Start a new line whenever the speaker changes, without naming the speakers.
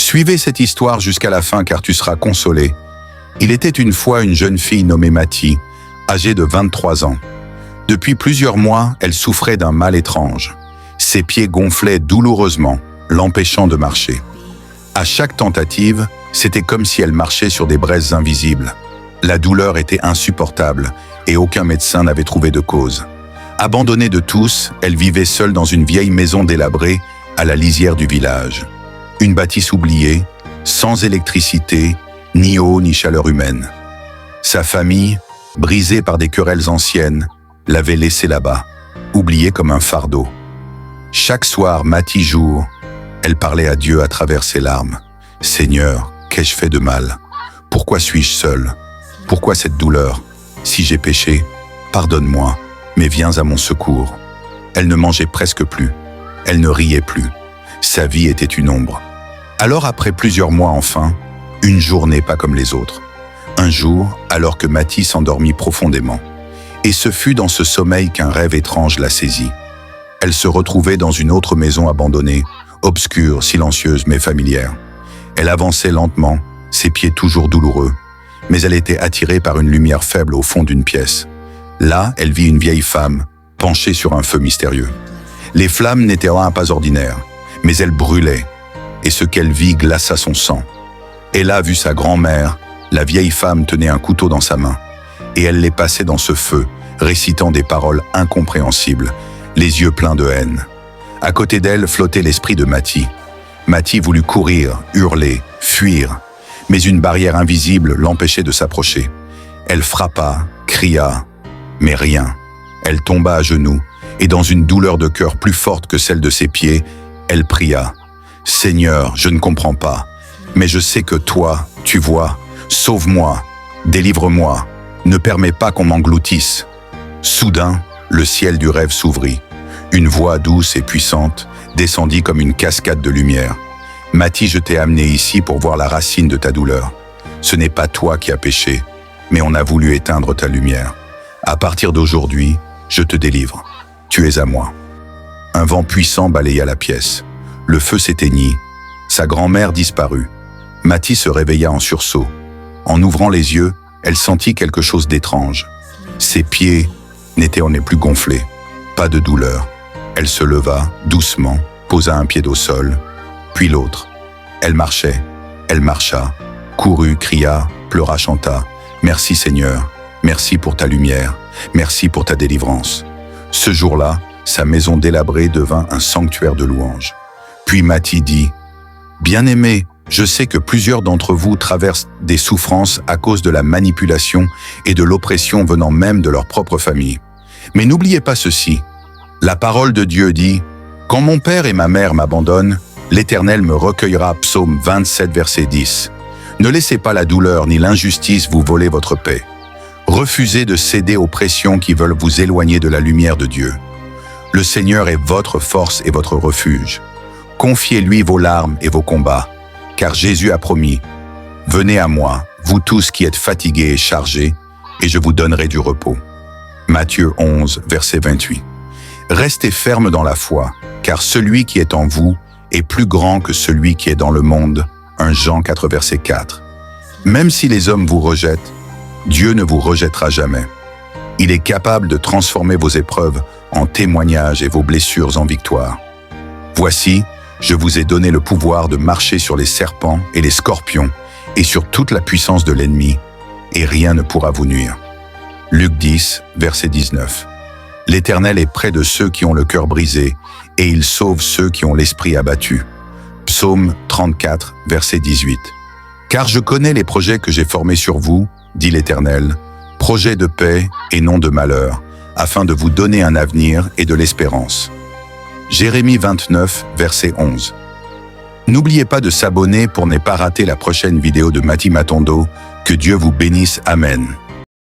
Suivez cette histoire jusqu'à la fin car tu seras consolé. Il était une fois une jeune fille nommée Mathie, âgée de 23 ans. Depuis plusieurs mois, elle souffrait d'un mal étrange. Ses pieds gonflaient douloureusement, l'empêchant de marcher. À chaque tentative, c'était comme si elle marchait sur des braises invisibles. La douleur était insupportable et aucun médecin n'avait trouvé de cause. Abandonnée de tous, elle vivait seule dans une vieille maison délabrée à la lisière du village. Une bâtisse oubliée, sans électricité, ni eau ni chaleur humaine. Sa famille, brisée par des querelles anciennes, l'avait laissée là-bas, oubliée comme un fardeau. Chaque soir, Mathie jour, elle parlait à Dieu à travers ses larmes. « Seigneur, qu'ai-je fait de mal? Pourquoi suis-je seule? Pourquoi cette douleur? Si j'ai péché, pardonne-moi, mais viens à mon secours. » Elle ne mangeait presque plus. Elle ne riait plus. Sa vie était une ombre. Alors après plusieurs mois enfin, une journée pas comme les autres. Un jour, alors que Mathie s'endormit profondément. Et ce fut dans ce sommeil qu'un rêve étrange la saisit. Elle se retrouvait dans une autre maison abandonnée, obscure, silencieuse mais familière. Elle avançait lentement, ses pieds toujours douloureux, mais elle était attirée par une lumière faible au fond d'une pièce. Là, elle vit une vieille femme, penchée sur un feu mystérieux. Les flammes n'étaient pas ordinaires, mais elles brûlaient, et ce qu'elle vit glaça son sang. Elle a vu sa grand-mère, la vieille femme tenait un couteau dans sa main, et elle les passait dans ce feu, récitant des paroles incompréhensibles, les yeux pleins de haine. À côté d'elle flottait l'esprit de Mathie. Mathie voulut courir, hurler, fuir, mais une barrière invisible l'empêchait de s'approcher. Elle frappa, cria, mais rien. Elle tomba à genoux, et dans une douleur de cœur plus forte que celle de ses pieds, elle pria. « Seigneur, je ne comprends pas, mais je sais que toi, tu vois, sauve-moi, délivre-moi, ne permets pas qu'on m'engloutisse. » Soudain, le ciel du rêve s'ouvrit. Une voix douce et puissante descendit comme une cascade de lumière. « Mathie, je t'ai amené ici pour voir la racine de ta douleur. Ce n'est pas toi qui as péché, mais on a voulu éteindre ta lumière. À partir d'aujourd'hui, je te délivre. Tu es à moi. » Un vent puissant balaya la pièce. Le feu s'éteignit. Sa grand-mère disparut. Mathie se réveilla en sursaut. En ouvrant les yeux, elle sentit quelque chose d'étrange. Ses pieds n'étaient plus gonflés. Pas de douleur. Elle se leva, doucement, posa un pied au sol, puis l'autre. Elle marchait, elle marcha, courut, cria, pleura, chanta. « Merci Seigneur, merci pour ta lumière, merci pour ta délivrance. » Ce jour-là, sa maison délabrée devint un sanctuaire de louanges. Puis Mathie dit « Bien-aimé, je sais que plusieurs d'entre vous traversent des souffrances à cause de la manipulation et de l'oppression venant même de leur propre famille. Mais n'oubliez pas ceci. La parole de Dieu dit « Quand mon père et ma mère m'abandonnent, l'Éternel me recueillera. » Psaume 27, verset 10. Ne laissez pas la douleur ni l'injustice vous voler votre paix. Refusez de céder aux pressions qui veulent vous éloigner de la lumière de Dieu. Le Seigneur est votre force et votre refuge. Confiez-lui vos larmes et vos combats, car Jésus a promis « Venez à moi, vous tous qui êtes fatigués et chargés, et je vous donnerai du repos. » Matthieu 11, verset 28. Restez fermes dans la foi, car celui qui est en vous est plus grand que celui qui est dans le monde. 1 Jean 4, verset 4. Même si les hommes vous rejettent, Dieu ne vous rejettera jamais. Il est capable de transformer vos épreuves en témoignages et vos blessures en victoire. Voici, je vous ai donné le pouvoir de marcher sur les serpents et les scorpions et sur toute la puissance de l'ennemi, et rien ne pourra vous nuire. Luc 10, verset 19. L'Éternel est près de ceux qui ont le cœur brisé, et il sauve ceux qui ont l'esprit abattu. Psaume 34, verset 18. Car je connais les projets que j'ai formés sur vous, dit l'Éternel, projets de paix et non de malheur, afin de vous donner un avenir et de l'espérance. Jérémie 29, verset 11. N'oubliez pas de s'abonner pour ne pas rater la prochaine vidéo de Mathie Matondo. Que Dieu vous bénisse. Amen.